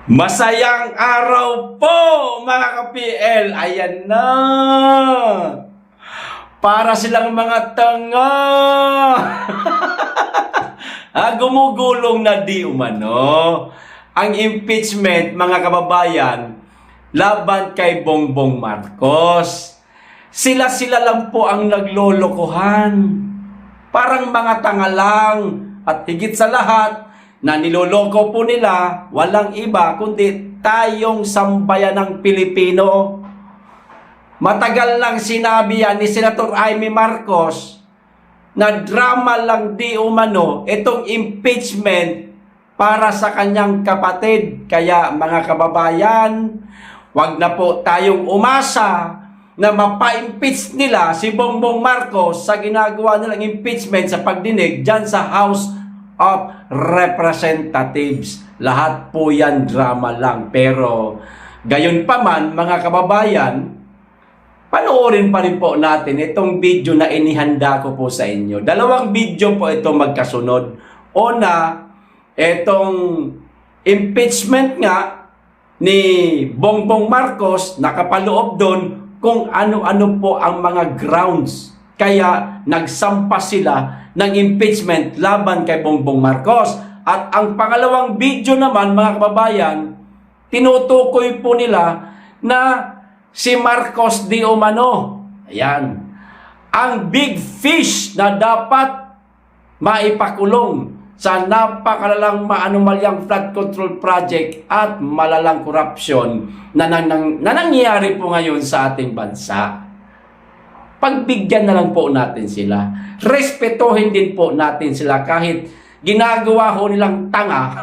Masayang araw po mga ka-PL. Ayan na. Para silang mga tanga. Gumugulong na di umano. Ang impeachment, mga kababayan, laban kay Bongbong Marcos. Sila-sila lang po ang naglolokohan. Parang mga tanga lang. At higit sa lahat, na niloloko po nila, walang iba kundi tayong sambayan ng Pilipino. Matagal lang sinabi yan ni Senator Amy Marcos na drama lang di umano itong impeachment para sa kanyang kapatid. Kaya mga kababayan, wag na po tayong umasa na mapa-impeach nila si Bongbong Marcos sa ginagawa nilang impeachment sa pagdinig dyan sa House of Representatives. Lahat po yan drama lang. Pero gayon pa man mga kababayan, panoorin pa rin po natin itong video na inihanda ko po sa inyo. Dalawang video po ito magkasunod. Una, itong impeachment nga ni Bongbong Marcos, nakapaloob doon kung ano-ano po ang mga grounds. Kaya nagsampa sila ng impeachment laban kay Bongbong Marcos. At ang pangalawang video naman mga kababayan, tinutukoy po nila na si Marcos di umano. Ayan. Ang big fish na dapat maipakulong sa napakalalang maanumalyang flood control project at malalang korupsyon na nangyayari po ngayon sa ating bansa. Pagbigyan na lang po natin sila. Respetuhin din po natin sila kahit ginagawa ho nilang tanga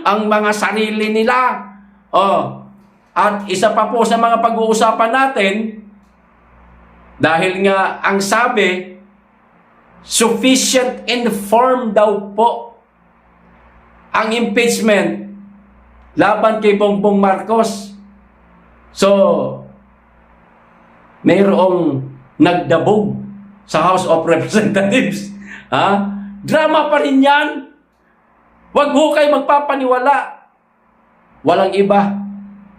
ang mga sarili nila. At isa pa po sa mga pag-uusapan natin, dahil nga ang sabi, sufficient informed daw po ang impeachment laban kay Bongbong Marcos. So, mayroong nagdabog sa House of Representatives. Drama pa rin yan. Huwag ho kayo magpapaniwala. Walang iba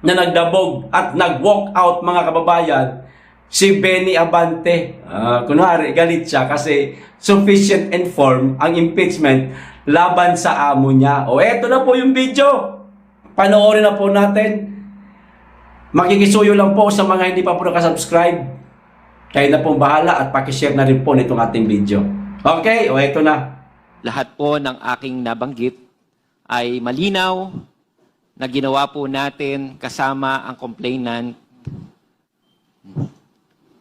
na nagdabog at nag-walk out mga kababayan, si Benny Abante. Kunwari, galit siya kasi sufficient informed ang impeachment laban sa amo niya. Eto na po yung video. Panoorin na po natin. Makikisuyo lang po sa mga hindi pa po nakasubscribe. Kayo na pong bahala at pakishare na rin po nitong ating video. Okay, ito na. Lahat po ng aking nabanggit ay malinaw na ginawa po natin kasama ang complainant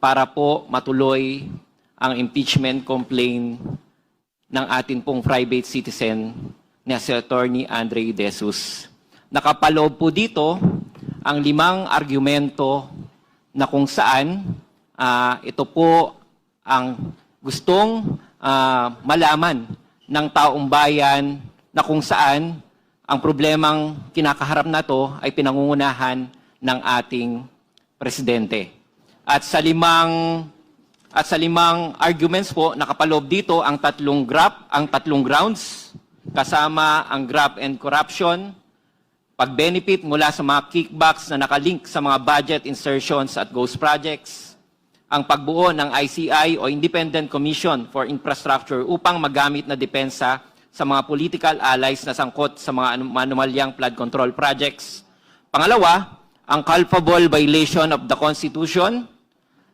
para po matuloy ang impeachment complaint ng atin pong private citizen na si Attorney Andre De Jesus. Nakapaloob po dito ang 5 argumento na kung saan ito po ang gustong malaman ng taong bayan na kung saan ang problemang kinakaharap na to ay pinangungunahan ng ating presidente. At sa limang arguments po, nakapaloob dito ang tatlong grounds, kasama ang graft and corruption, pag-benefit mula sa mga kickbacks na nakalink sa mga budget insertions at ghost projects, ang pagbuo ng ICI o Independent Commission for Infrastructure upang magamit na depensa sa mga political allies na sangkot sa mga anomalyang flood control projects. Pangalawa, ang culpable violation of the Constitution,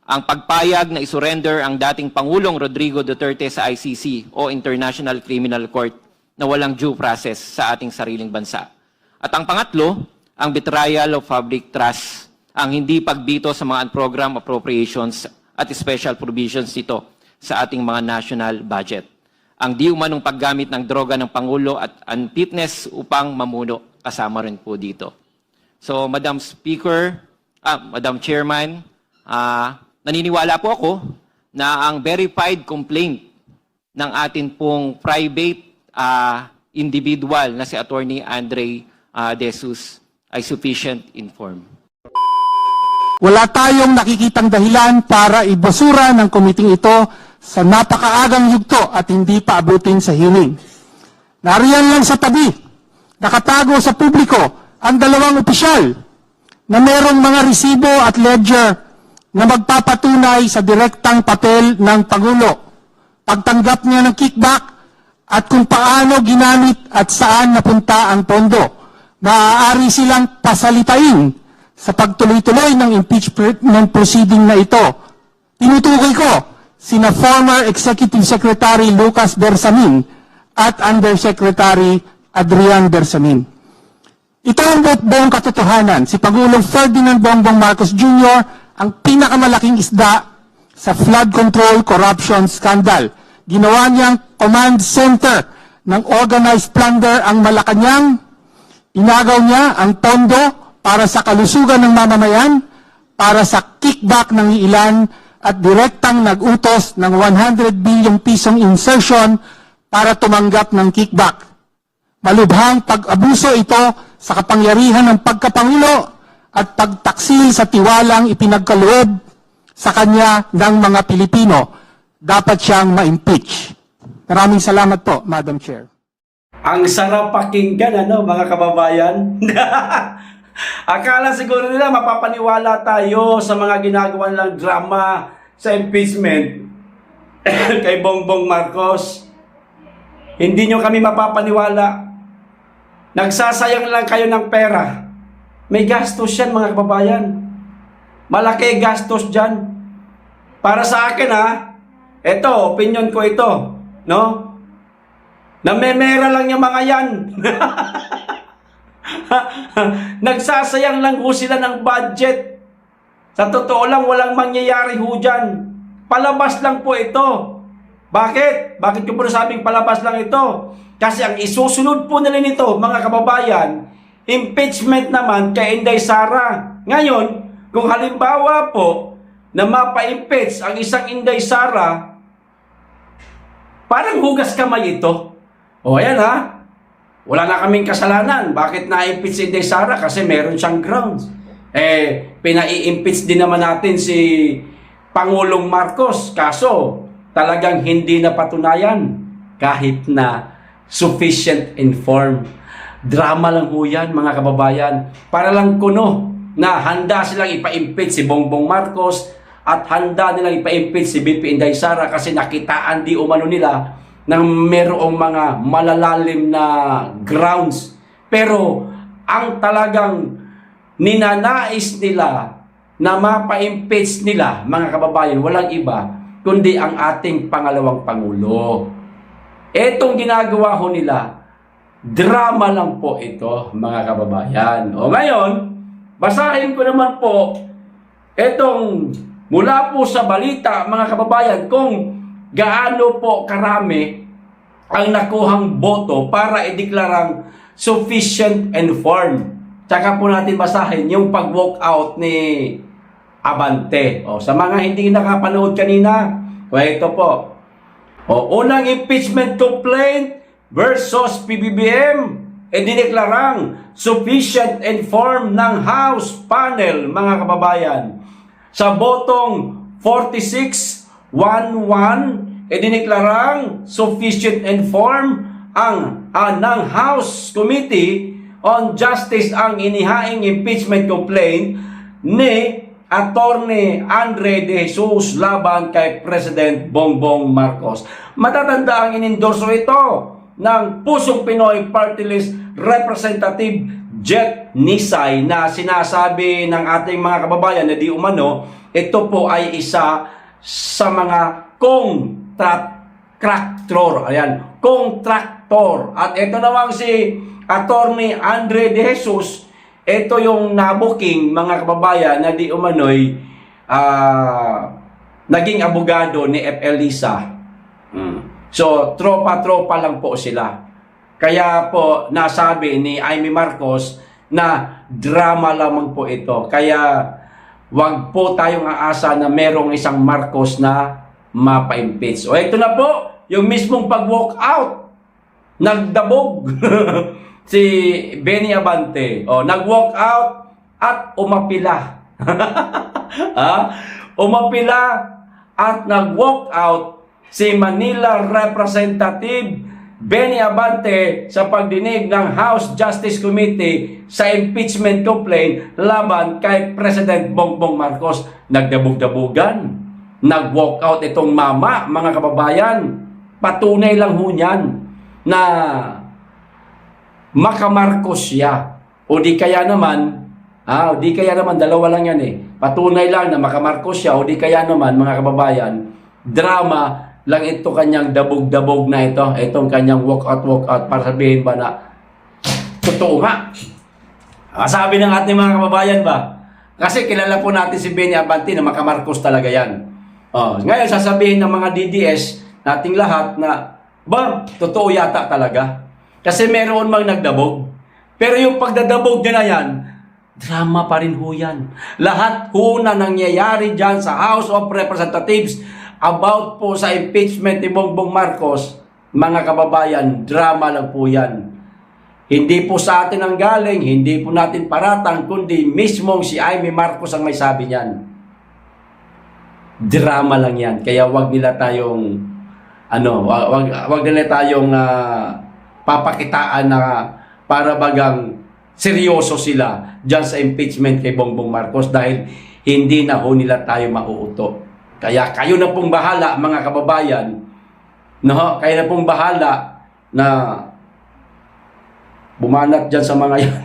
ang pagpayag na isurrender ang dating Pangulong Rodrigo Duterte sa ICC o International Criminal Court na walang due process sa ating sariling bansa. At ang pangatlo, ang betrayal of public trust, ang hindi pagbito sa mga program appropriations at special provisions nito sa ating mga national budget. Ang di umanong paggamit ng droga ng Pangulo at unfitness upang mamuno, kasama rin po dito. So, Madam Speaker, Madam Chairman, naniniwala po ako na ang verified complaint ng atin pong private individual na si Attorney Andre De Jesus ay sufficient informed. Wala tayong nakikitang dahilan para ibasura ng komiting ito sa napakaagang yugto at hindi pa abutin sa hearing. Nariyan lang sa tabi, nakatago sa publiko ang dalawang opisyal na merong mga resibo at ledger na magpapatunay sa direktang papel ng Pangulo, pagtanggap niya ng kickback at kung paano ginamit at saan napunta ang pondo. Maaari silang pasalitain sa pagtuloy-tuloy ng impeachment proceeding na ito. Tinutukoy ko sina former Executive Secretary Lucas Bersamin at Undersecretary Adrian Bersamin. Ito ang buong katotohanan. Si Pangulong Ferdinand Bongbong Marcos Jr. ang pinakamalaking isda sa flood control corruption scandal. Ginawa niyang command center ng organized plunder ang Malacanang. Inagaw niya ang pondo para sa kalusugan ng mamamayan, para sa kickback ng ilan at direktang nag-utos ng 100 billion pisong insertion para tumanggap ng kickback. Malubhang pag-abuso ito sa kapangyarihan ng pagkapangulo at pagtaksil sa tiwalang ipinagkaloob sa kanya ng mga Pilipino. Dapat siyang ma-impeach. Maraming salamat po, Madam Chair. Ang sarap pakinggan, ano, mga kababayan? Akala siguro nila mapapaniwala tayo sa mga ginagawa nilang drama sa impeachment kay Bongbong Marcos. Hindi nyo kami mapapaniwala. Nagsasayang lang kayo ng pera. May gastos yan, mga kababayan. Malaki gastos dyan. Para sa akin, ha, eto, opinion ko ito, no? Namemera lang yung mga yan. Nagsasayang lang ho sila ng budget. Sa totoo lang, walang mangyayari ho dyan. Palabas lang po ito. Bakit? Bakit ko po nasabing palabas lang ito? Kasi ang isusunod po nila nito, mga kababayan, impeachment naman kay Inday Sara. Ngayon, kung halimbawa po na mapa-impeach ang isang Inday Sara, parang hugas kamay ito. O ayan ha, wala na kaming kasalanan. Bakit na-impeach si Inday Sara? Kasi meron siyang grounds. Pinai-impeach din naman natin si Pangulong Marcos. Kaso, talagang hindi napatunayan kahit na sufficient informed. Drama lang ho yan, mga kababayan. Para lang kuno na handa silang ipa-impeach si Bongbong Marcos at handa nilang ipa-impeach si BP Inday Sara kasi nakitaan di umano nila ng merong mga malalalim na grounds. Pero ang talagang ninanais nila na mapa-impeach nila, mga kababayan, walang iba kundi ang ating pangalawang Pangulo. Etong ginagawa ho nila, drama lang po ito, mga kababayan. O ngayon, basahin ko naman po etong mula po sa balita, mga kababayan, kung gaano po karami ang nakuhang boto para ideklarang sufficient informed. Tsaka po natin basahin yung pag-walk out ni Abante. O, sa mga hindi nakapanood kanina, o ito po. O, unang impeachment complaint versus PBBM, dineklarang sufficient informed ng House panel, mga kababayan. Sa botong 46-1-1, dineklarang sufficient informed ng House Committee on Justice ang inihaing impeachment complaint ni Attorney Andre De Jesus laban kay President Bongbong Marcos. Matatanda ang inendorso ito ng Pusong Pinoy Party List Representative Jet Nisay na sinasabi ng ating mga kababayan na di umano, ito po ay isa sa mga contractor. Ayan, contractor. At ito namang si Attorney Andre De Jesus, ito yung nabuking, mga kababayan, na di umano'y naging abogado ni F.L. Lisa. So, tropa-tropa lang po sila. Kaya po, nasabi ni Amy Marcos na drama lamang po ito. Kaya, wag po tayong aasa na merong isang Marcos na mapa-impeach. O, ito na po, yung mismong pag-walk out. Nagdabog. Si Benny Abante, nag-walk out at umapila. Umapila at nag-walk out si Manila Representative Benny Abante sa pagdinig ng House Justice Committee sa impeachment complaint laban kay President Bongbong Marcos. Nagdabog-dabugan, nag-walk out itong mama, mga kababayan. Patunay lang ho niyan na makamarcos siya. O di kaya naman, dalawa lang yan eh. Patunay lang na makamarcos siya o di kaya naman, mga kababayan, drama lang ito kanyang dabog-dabog na ito. Itong kanyang walk out para sabihin ba na totoo nga. Sabi ng ating mga kababayan ba? Kasi kilala po natin si Benny Abante na makamarcos talaga yan. Ngayon sasabihin ng mga DDS nating lahat na totoo yata talaga. Kasi meron mang nagdabog. Pero yung pagdadabog niya na yan, drama pa rin ho yan. Lahat ho na nangyayari dyan sa House of Representatives about po sa impeachment ni Bongbong Marcos, mga kababayan, drama lang po yan. Hindi po sa atin ang galing, hindi po natin paratang, kundi mismong si Amy Marcos ang may sabi niyan. Drama lang yan. Kaya wag nila tayong wag nila tayong papakitaan na para bagang seryoso sila dyan sa impeachment kay Bongbong Marcos dahil hindi na ho nila tayo mauuto. Kaya kayo na pong bahala, mga kababayan, no? Kayo na pong bahala na bumanat dyan sa mga yan.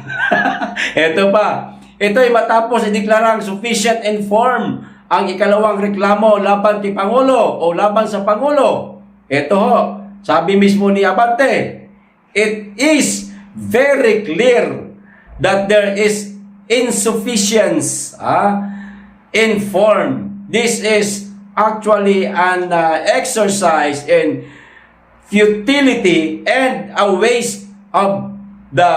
Ito pa. Ito ay matapos ideklarang sufficient and firm ang ikalawang reklamo laban kay Pangulo o laban sa Pangulo. Ito ho, sabi mismo ni Abante, it is very clear that there is insufficiency in form. This is actually an exercise in futility and a waste of the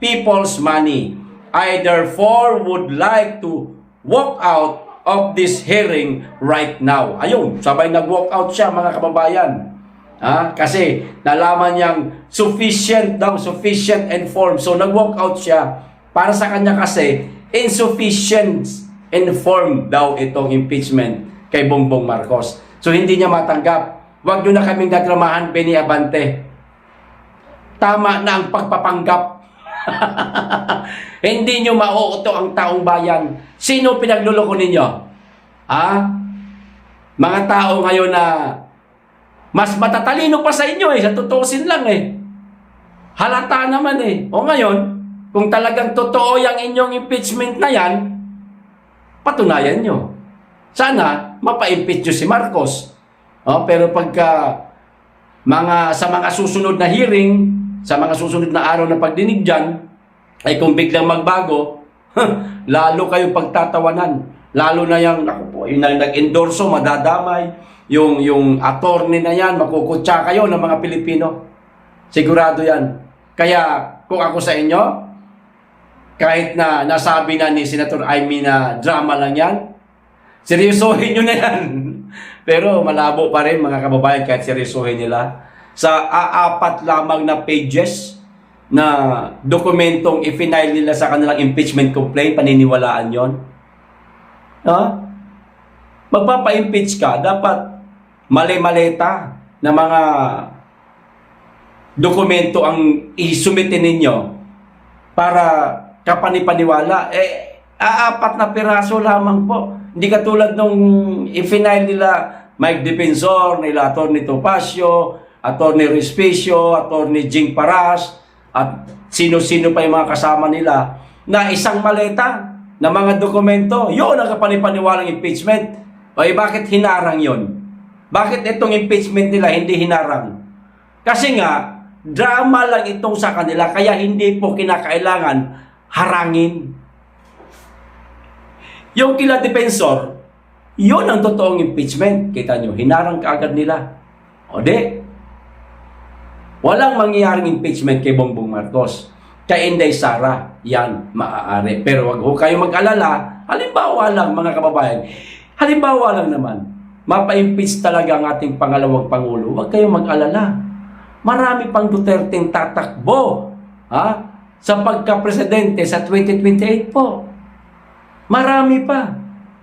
people's money. I therefore would like to walk out of this hearing right now. Ayun, sabay nag-walk out siya, mga kababayan. Kasi nalaman niyang sufficient and form. So nag-walk out siya. Para sa kanya kasi, insufficient and form daw itong impeachment kay Bongbong Marcos. So hindi niya matanggap. Huwag nyo na kaming dadramahan, Benny Abante. Tama na ang pagpapanggap. Hindi nyo mauuto ang taong bayan. Sino pinagluloko ninyo? Mga tao ngayon na mas matatalino pa sa inyo sa tutusin lang Halata naman O ngayon, kung talagang totoo yung inyong impeachment na yan, patunayan nyo. Sana mapa-impeach nyo si Marcos. Pero pagka sa mga susunod na hearing, sa mga susunod na araw na pagdinig dyan, ay kung biglang magbago, lalo kayong pagtatawanan. Lalo na yung nag-endorso, madadamay. Yung attorney na yan, makukutsa kayo ng mga Pilipino. Sigurado yan. Kaya kung ako sa inyo, kahit na nasabi na ni Senator Amy na drama lang yan, seryosohin nyo na yan. Pero malabo pa rin, mga kababayan, kahit seryosohin nila. Sa 4 lamang na pages na dokumentong i-file nila sa kanilang impeachment complaint, paniniwalaan yon. Magpapa-impeach ka, dapat mali-maleta na mga dokumento ang isumitin ninyo para kapanipaniwala. 4 na piraso lamang po. Hindi katulad nung i-file nila Mike Defensor, nila Atty. Topacio, Atty. Respicio, Atty. Jing Paras, at sino-sino pa yung mga kasama nila na isang maleta na mga dokumento, yun ang kapanipaniwalang impeachment. Bakit hinarang yon? Bakit itong impeachment nila hindi hinarang? Kasi nga, drama lang itong sa kanila, kaya hindi po kinakailangan harangin. Yung kila Defensor, yun ang totoong impeachment. Kita nyo, hinarang kaagad nila. Walang mangyayaring impeachment kay Bongbong Marcos. Kay Inday Sara, yan, maaari. Pero wag ho kayo mag-alala. Halimbawa lang, mga kababayan. Halimbawa lang naman, mapa-impeach talaga ang ating pangalawang Pangulo. Wag kayong mag-alala. Marami pang Duterteng tatakbo sa pagka-presidente sa 2028 po. Marami pa.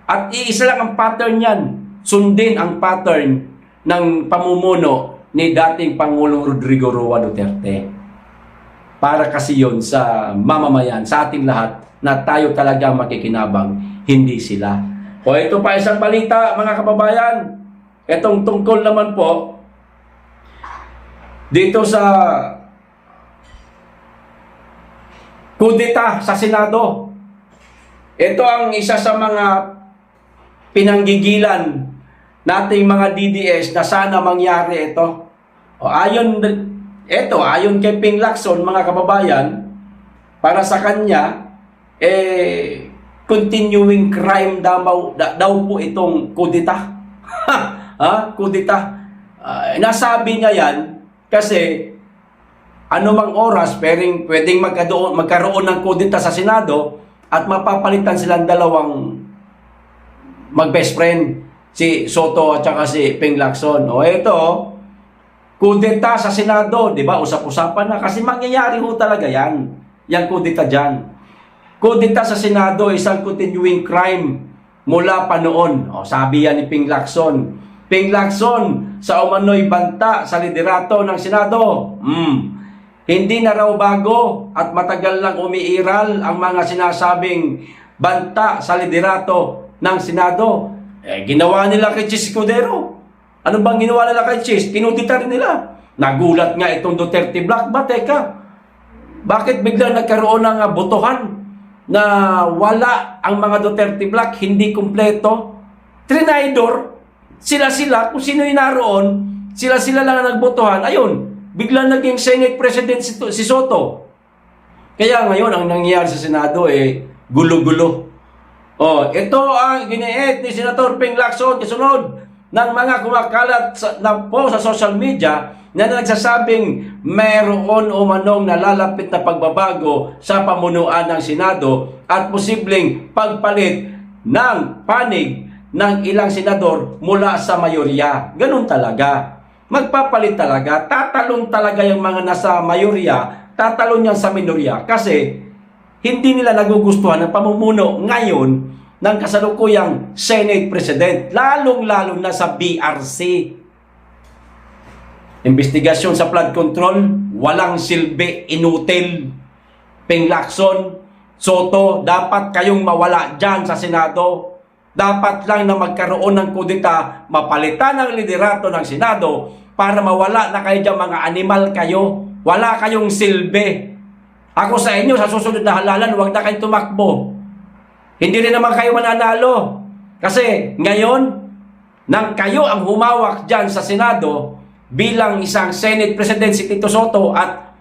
At iisa lang ang pattern yan. Sundin ang pattern ng pamumuno ni dating Pangulong Rodrigo Roa Duterte. Para kasi yon sa mamamayan, sa ating lahat, na tayo talaga makikinabang, hindi sila. O ito pa isang balita, mga kababayan. Itong tungkol naman po dito sa kudeta sa Senado. Ito ang isa sa mga pinanggigilan nating mga DDS na sana mangyari ito. O ayon kay Ping Lacson, mga kababayan, para sa kanya, continuing crime daw po itong kudeta. Kudeta. Nasabi niya yan kasi anumang oras pwedeng magkaroon ng kudeta sa Senado at mapapalitan silang dalawang mag-best friend, si Soto at saka si Ping Lacson. O ito, kudeta sa Senado, di ba? Usap-usapan na kasi mangyayari ho talaga yan. Yang kudeta dyan. Kudeta sa Senado, isang continuing crime mula pa noon. O, sabi yan ni Ping Lacson. Ping Lacson, sa umano'y banta sa liderato ng Senado. Hindi na raw bago at matagal lang umiiral ang mga sinasabing banta sa liderato ng Senado. Ginawa nila kay Chis Escudero. Ano bang ginawa nila kay Chis? Kinudita rin nila. Nagulat nga itong Duterte Black. Teka, bakit bigla nagkaroon ng botohan na wala ang mga Duterte Black, hindi kumpleto? Trinidor, sila-sila, kung sino yung naroon, sila-sila lang ang nagbotohan. Ayun, bigla naging Senate President si Soto. Kaya ngayon, ang nangyayari sa Senado, gulo-gulo. Ito ang giniit ni Senator Ping Lacson, kasunod ng mga kumakalat sa social media na nagsasabing mayroon o manong nalalapit na pagbabago sa pamunuan ng Senado at posibleng pagpalit ng panig ng ilang senador mula sa mayorya. Ganun talaga. Magpapalit talaga. Tatalon talaga yung mga nasa mayorya, tatalon yan sa minorya kasi hindi nila nagugustuhan ang pamumuno ngayon ng kasalukuyang Senate President, lalong-lalo na sa BRC. Investigasyon sa flood control, walang silbi, inutil. Ping Lacson, Soto, dapat kayong mawala dyan sa Senado. Dapat lang na magkaroon ng kudeta, mapalitan ang liderato ng Senado para mawala na kayo dyan, mga animal kayo. Wala kayong silbi. Ako sa inyo, sa susunod na halalan, huwag na kayong tumakbo. Hindi rin naman kayo mananalo. Kasi ngayon, nang kayo ang humawak dyan sa Senado bilang isang Senate President si Tito Soto at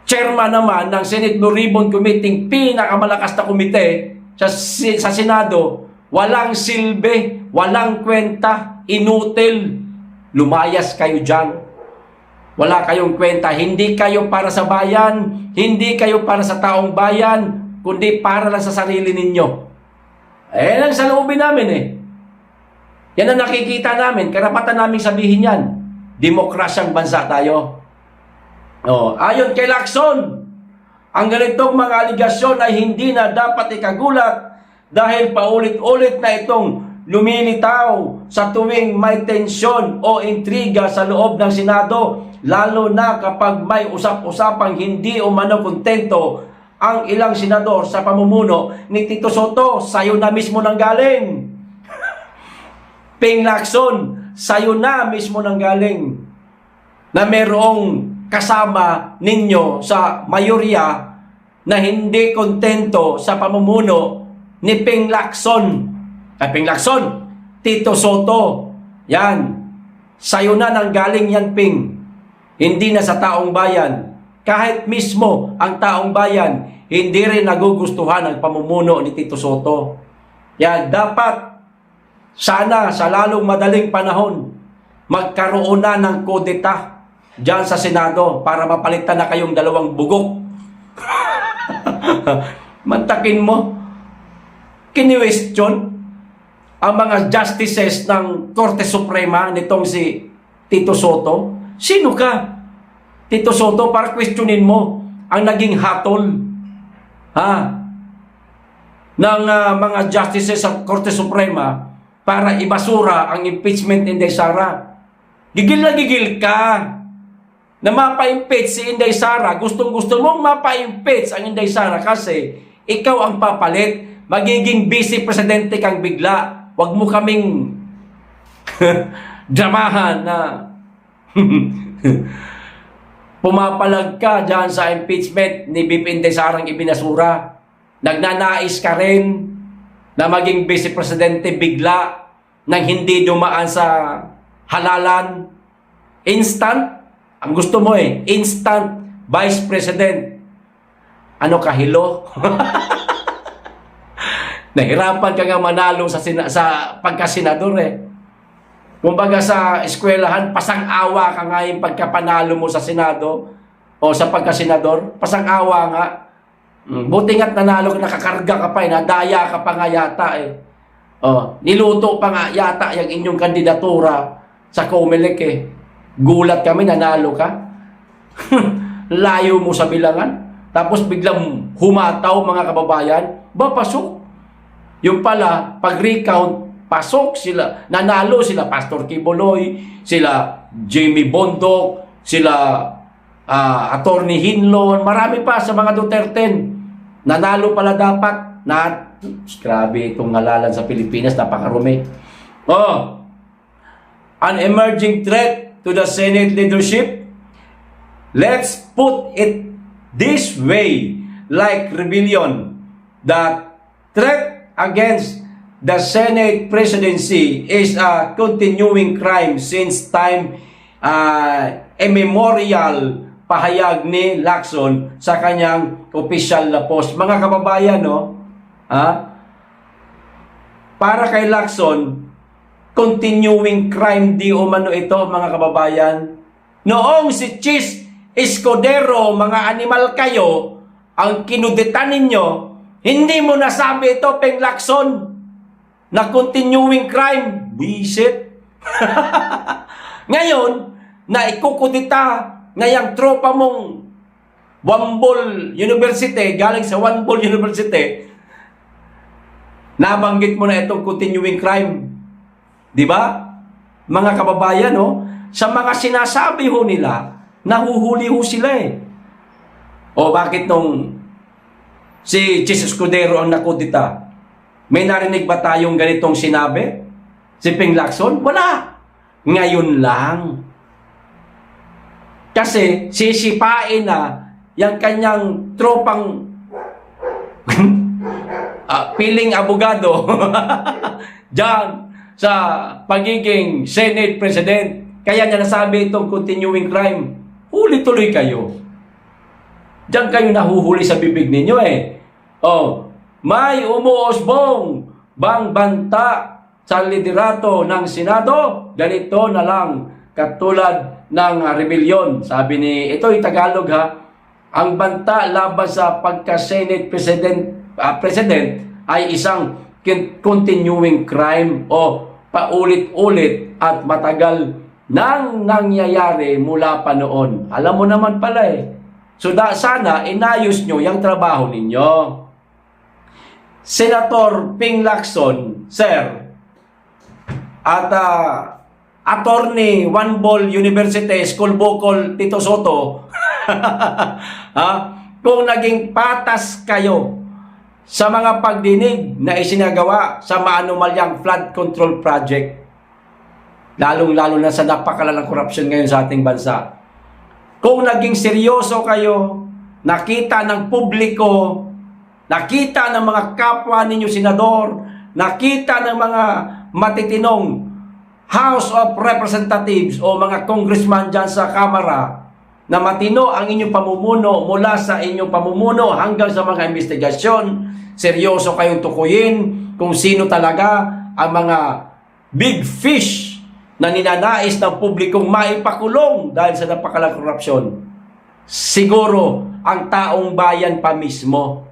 chairman naman ng Senate Blue Ribbon Committee, pinakamalakas na komite sa Senado, walang silbi, walang kwenta, inutil. Lumayas kayo dyan. Wala kayong kwenta. Hindi kayo para sa bayan, hindi kayo para sa taong bayan, kundi para lang sa sarili ninyo. Ang saloobin namin Yan ang nakikita namin. Karapatan namin sabihin yan. Demokrasyang bansa tayo. Ayon kay Lacson, ang ganitong mga aligasyon ay hindi na dapat ikagulat dahil paulit-ulit na itong lumilitaw sa tuwing may tensyon o intriga sa loob ng Senado, lalo na kapag may usap-usapang hindi umano kontento ang ilang senador sa pamumuno ni Tito Soto. Sa'yo na mismo nang galing. Ping Lacson, sa'yo na mismo nang galing na merong kasama ninyo sa mayorya na hindi kontento sa pamumuno ni Ping Lacson. Ping Lacson, Tito Soto, yan. Sa'yo na nang galing yan, Ping. Hindi na sa taong bayan. Kahit mismo ang taong bayan, hindi rin nagugustuhan ang pamumuno ni Tito Soto. Yan, dapat sana sa lalong madaling panahon, magkaroon na ng kudeta dyan sa Senado para mapalitan na kayong dalawang bugok. Mantakin mo, kini-question ang mga justices ng Korte Suprema nitong si Tito Soto. Sino ka, Tito Soto, para questionin mo ang naging hatol ng mga justices sa Korte Suprema para ibasura ang impeachment ni Inday Sara? Gigil na gigil ka na mapa-impeach si Inday Sara. Gustong-gusto mong mapa-impeach ang Inday Sara kasi ikaw ang papalit. Magiging vice presidente kang bigla. Huwag mo kaming dramahan na pumapalag ka dyan sa impeachment ni BP Inday Sarang ibinasura. Nagnanais ka rin na maging vice presidente bigla nang hindi dumaan sa halalan. Instant. Ang gusto mo instant vice president. Ano kahilo? Nahirapan ka nga manalo sa pagkasenador Kumbaga sa eskwelahan, pasang-awa ka nga yung pagkapanalo mo sa Senado o sa pagkasenador. Pasang-awa nga. Buti nga't nanalo ka, nakakarga ka pa nadaya ka pa nga yata niluto pa nga yata yung inyong kandidatura sa COMELEC Gulat kami, nanalo ka. Layo mo sa bilangan. Tapos biglang humataw mga kababayan. Pasok. Yung pala, pag-recount, pasok sila. Nanalo sila Pastor Quiboloy, sila Jamie Bondok, sila Attorney Hinlon, marami pa sa mga Duterte. Nanalo pala dapat. Grabe itong ngalalan sa Pilipinas, napakarumi. An emerging threat to the Senate leadership. Let's put it this way, like rebellion. The threat against the Senate presidency is a continuing crime since time immemorial, pahayag ni Lacson sa kanyang official na post. Mga kababayan, para kay Lacson, continuing crime di umano ito, mga kababayan. Noong si Chis Escudero, mga animal kayo, ang kinuditan ninyo, hindi mo nasabi ito, Peng Lacson, na continuing crime. Bisit. Ngayon, na ikukudita ngayang tropa mong Wambol University, galing sa Wambol University, nabanggit mo na itong continuing crime. Di ba? Mga kababayan, sa mga sinasabi ho nila, nahuhuli ho sila O bakit nung si Chis Escudero ang nakudita, may narinig ba tayong ganitong sinabi? Si Peng Lacson? Wala. Ngayon lang. Kasi sisipain na yung kanyang tropang piling abogado dyan sa pagiging Senate President. Kaya niya nasabi itong continuing crime. Huli tuloy kayo. Diyan kayo nahuhuli sa bibig ninyo may umuusbong bang banta sa liderato ng Senado? Ganito na lang, katulad ng rebellion. Sabi ni, ito'y Tagalog ang banta laban sa pagka-Senate President ay isang continuing crime o paulit-ulit at matagal nang nangyayari mula pa noon. Alam mo naman pala So sana inayos nyo yung trabaho ninyo. Senator Ping Lacson, sir, at Attorney Wambol University School Bocol Tito Soto, kung naging patas kayo sa mga pagdinig na isinagawa sa maanumalyang flood control project, lalong-lalo na sa napakalalang korupsyon ngayon sa ating bansa, kung naging seryoso kayo, nakita ng publiko, nakita ng mga kapwa ninyo senador, nakita ng mga matitinong House of Representatives o mga congressman dyan sa Kamara na matino ang inyong pamumuno mula sa inyong pamumuno hanggang sa mga investigasyon, seryoso kayong tukuyin kung sino talaga ang mga big fish na ninanais ng publikong maipakulong dahil sa napakalang korupsyon. Siguro ang taong bayan pa mismo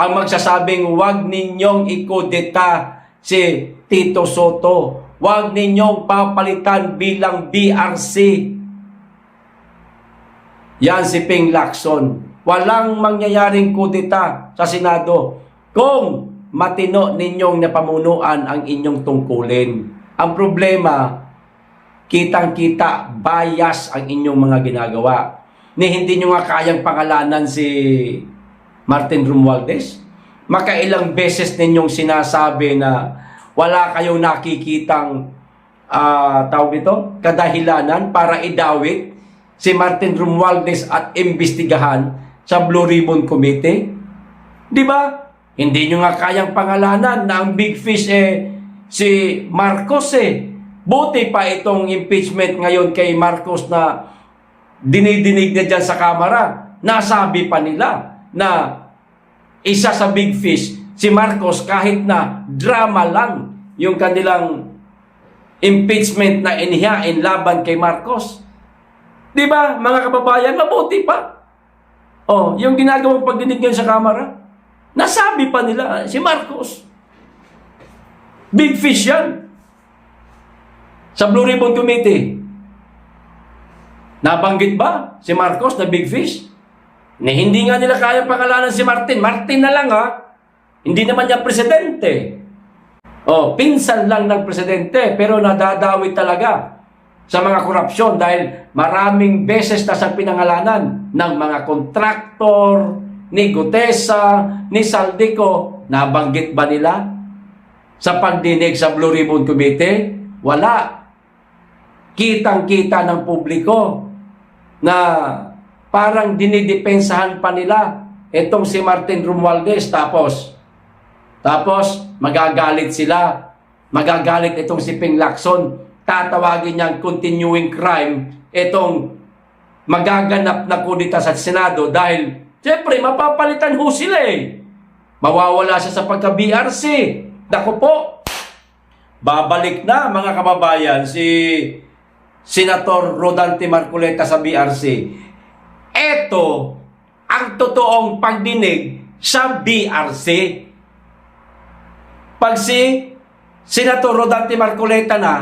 ang magsasabing huwag ninyong ikudeta si Tito Soto. Huwag ninyong papalitan bilang BRC. Yan si Ping Lacson. Walang mangyayaring kudeta sa Senado kung matino ninyong napamunuan ang inyong tungkulin. Ang problema, kitang-kita, bias ang inyong mga ginagawa. Ni hindi nyo nga kayang pangalanan si Martin Romualdez. Makailang beses ninyong sinasabi na wala kayong nakikitang tawag dito, kadahilanan para idawit si Martin Romualdez at imbestigahan sa Blue Ribbon Committee. Di ba? Hindi nyo nga kayang pangalanan na ang big fish si Marcos Buti pa itong impeachment ngayon kay Marcos na dinidinig na dyan sa Kamara. Nasabi pa nila na isa sa big fish si Marcos kahit na drama lang yung kanilang impeachment na inihain laban kay Marcos. Di ba, mga kababayan, mabuti pa. Oh, yung ginagawang pagdinig ngayon sa Kamara, nasabi pa nila si Marcos. Big fish yan. Sa Blue Ribbon Committee, nabanggit ba si Marcos na big fish? Hindi nga nila kaya pangalanan si Martin. Martin na lang Hindi naman niya presidente. Pinsan lang ng presidente pero nadadawit talaga sa mga korupsyon dahil maraming beses na sa pinangalanan ng mga kontraktor, ni Gutesa, ni Saldico. Nabanggit ba nila sa pagdinig sa Blue Ribbon Committee? Wala. Kitang-kita ng publiko na parang dinidepensahan pa nila itong si Martin Romualdez. Tapos magagalit sila. Magagalit itong si Ping Lacson. Tatawagin niyang continuing crime itong magaganap na kudita sa Senado dahil siyempre mapapalitan ho sila Mawawala siya sa pagka-BRC. Naku po, babalik na mga kababayan si Senator Rodante Marcoleta sa BRC. Ito ang totoong pagdinig sa BRC. Pag si Senator Rodante Marcoleta na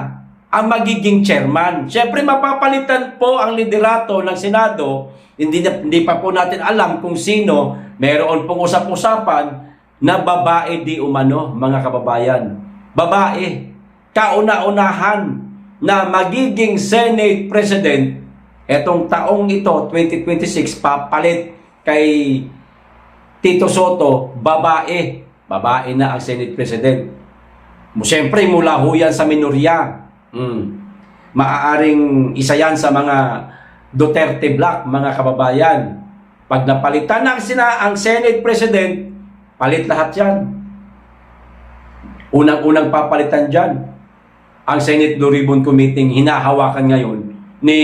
ang magiging chairman. Siyempre mapapalitan po ang liderato ng Senado. Hindi pa po natin alam kung sino. Meron pong usap-usapan na babae di umano, mga kababayan. Babae. Kauna-unahan na magiging Senate President etong taong ito, 2026, papalit kay Tito Soto, babae. Babae na ang Senate President. Siyempre, mula ho yan sa minorya. Maaaring isa yan sa mga Duterte Black, mga kababayan. Pag napalitan ang Senate President, palit lahat yan. Unang-unang papalitan dyan ang Senate Blue Ribbon Committee hinahawakan ngayon ni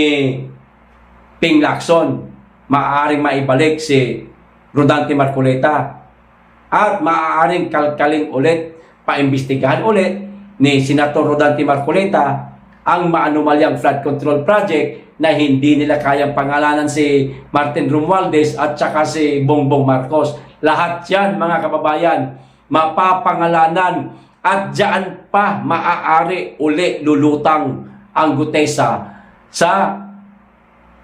Ping Lacson. Maaaring maibalik si Rodante Marcoleta at maaaring kalkalin ulit, paimbestigahan ulit ni Senator Rodante Marcoleta ang maanumalyang flood control project na hindi nila kayang pangalanan si Martin Romualdez at saka si Bongbong Marcos. Lahat yan, mga kababayan, mapapangalanan. At diyan pa maaari uli lulutang ang Gutesa sa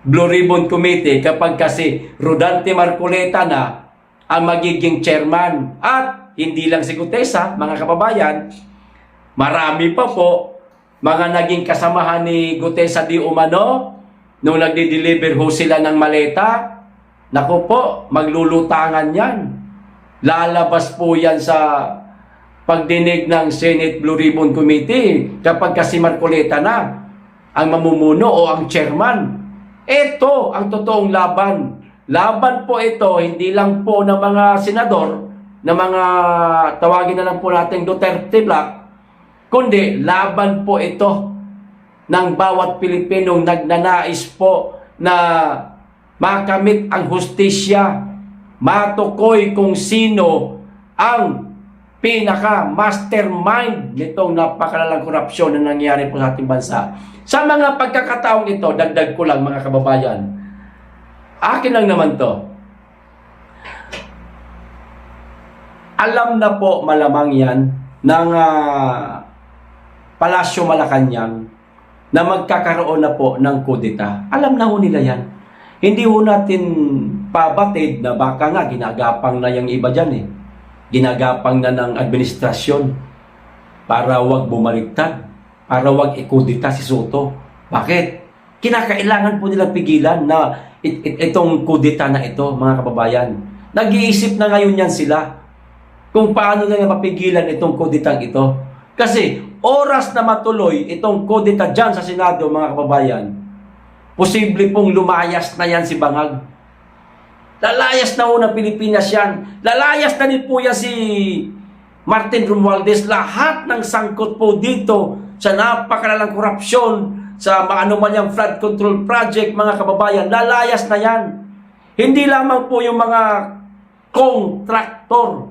Blue Ribbon Committee kapag kasi Rodante Marcoleta na ang magiging chairman. At hindi lang si Gutesa, mga kababayan, marami pa po mga naging kasamahan ni Gutesa di umano nung nagdi-deliver ho sila ng maleta. Naku po, maglulutangan yan. Lalabas po yan sa pagdinig ng Senate Blue Ribbon Committee kapag kasi Marcoleta na ang mamumuno o ang chairman. Ito ang totoong laban. Laban po ito, hindi lang po ng mga senador, ng mga tawagin na lang po natin Duterte Black, kundi laban po ito ng bawat Pilipinong nagnanais po na makamit ang hustisya, matukoy kung sino ang pinaka-mastermind nitong napakalalang korupsyon na nangyari po sa ating bansa. Sa mga pagkakataong ito, dagdag ko lang mga kababayan, akin lang naman to. Alam na po malamang yan ng Palasyo Malacanang na magkakaroon na po ng kudeta. Alam na ho nila yan. Hindi ho natin pabatid na baka nga ginagapang na yung iba dyan Ginagapang na ng administrasyon para wag bumaliktad, para wag ikudita si Soto. Bakit? Kinakailangan po nilang pigilan na itong kudeta na ito, mga kababayan. Nag-iisip na ngayon yan sila kung paano nila mapigilan itong kudetang ito. Kasi oras na matuloy itong kudeta dyan sa Senado, mga kababayan, posible pong lumayas na yan si Bangag. Lalayas na ho ng Pilipinas yan. Lalayas na din po yan si Martin Romualdez. Lahat ng sangkot po dito sa napakalalang korupsyon, sa maanomanyang flood control project, mga kababayan, lalayas na yan. Hindi lamang po yung mga kontraktor.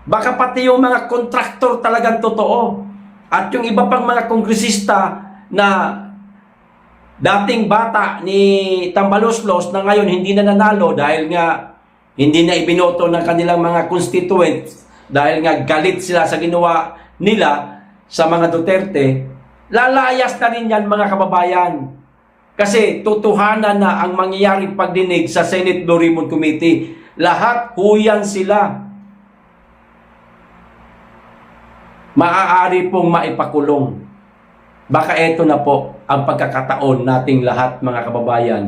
Baka pati yung mga kontraktor talagang totoo. At yung iba pang mga kongresista na dating bata ni Tambaloslos na ngayon hindi na nanalo dahil nga hindi na ibinoto ng kanilang mga constituents dahil nga galit sila sa ginawa nila sa mga Duterte, lalayas na rin yan, mga kababayan. Kasi tutuhanan na ang mangyayaring pagdinig sa Senate Blue Ribbon Committee. Lahat huyan sila. Maaari pong maipakulong. Baka eto na po ang pagkakataon nating lahat, mga kababayan,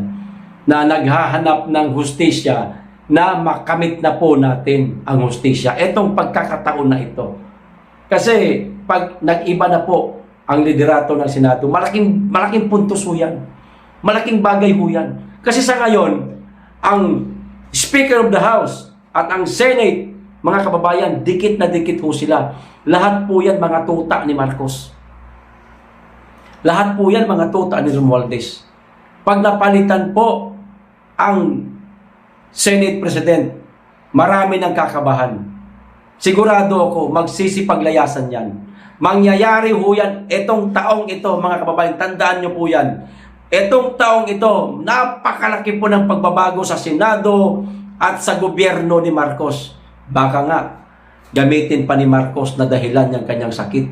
na naghahanap ng hustisya, na makamit na po natin ang hustisya. Etong pagkakataon na ito. Kasi pag nag-iba na po ang liderato ng Senado, malaking puntos ho yan. Malaking bagay ho yan. Kasi sa ngayon, ang Speaker of the House at ang Senate, mga kababayan, dikit na dikit ho sila. Lahat po yan mga tuta ni Marcos. Lahat po yan mga tuta ni Romualdez. Pag napalitan po ang Senate President, marami ng kakabahan. Sigurado ako, magsisipaglayasan yan. Mangyayari ho yan etong taong ito, mga kababayan. Tandaan nyo po yan. Etong taong ito, napakalaki po ng pagbabago sa Senado at sa gobyerno ni Marcos. Baka nga, gamitin pa ni Marcos na dahilan yung kanyang sakit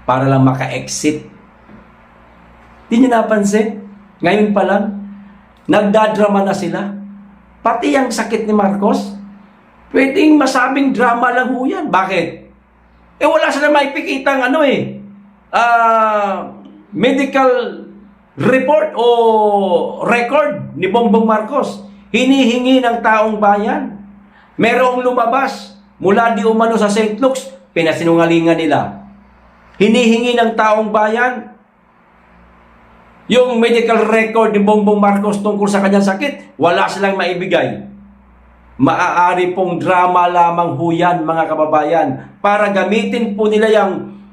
para lang maka-exit. Di niyo napansin? Ngayon pa lang, nagdadrama na sila. Pati yung sakit ni Marcos, pwedeng masabing drama lang ho yan. Bakit? Wala sila maipikitang medical report o record ni Bongbong Marcos. Hinihingi ng taong bayan. Merong lumabas mula di umano sa St. Luke's, pinasinungalingan nila. Hinihingi ng taong bayan yung medical record ni Bongbong Marcos tungkol sa kanyang sakit. Wala silang maibigay. Maaari pong drama lamang ho yan, mga kababayan, para gamitin po nila yung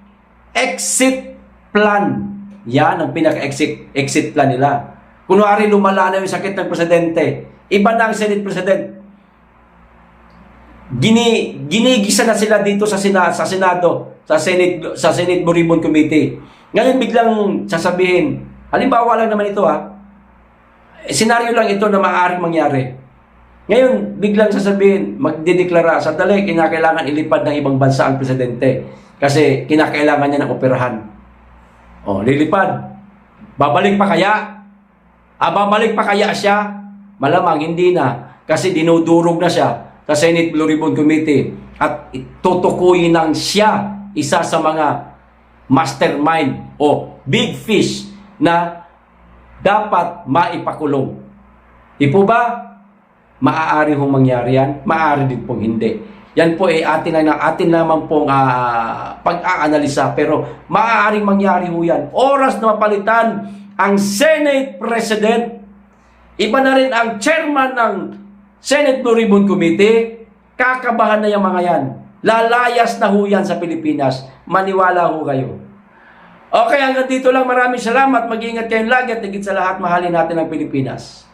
exit plan. Yan ang pinaka-exit plan nila. Kunwari lumala na yung sakit ng presidente, iba na ang Senate President. Ginigisa na sila dito sa Senado, sa Senate Blue Ribbon Committee. Ngayon biglang sasabihin, halimbawa lang naman ito senaryo lang ito na maaaring mangyari. Ngayon, biglang sasabihin, magdideklara, sandali, kinakailangan ilipad ng ibang bansa ang presidente. Kasi kinakailangan niya ng operahan. Lilipad. Babalik pa kaya? Babalik pa kaya siya? Malamang hindi na. Kasi dinudurog na siya sa Senate Blue Ribbon Committee. At tutukuyin ng siya, isa sa mga mastermind o big fish na dapat maipakulong. Di po ba? Maaari hong mangyari yan, maaari din pong hindi. Yan po atin naman pong pag-aanalisa, pero maaaring mangyari ho yan. Oras na mapalitan ang Senate President, iba na rin ang chairman ng Senate Blue Ribbon Committee, kakabahan na yung mga yan. Lalayas na ho yan sa Pilipinas. Maniwala ho kayo. Okay, hanggang dito lang. Maraming salamat. Mag-iingat kayong lagi at higit sa lahat, mahalin natin ang Pilipinas.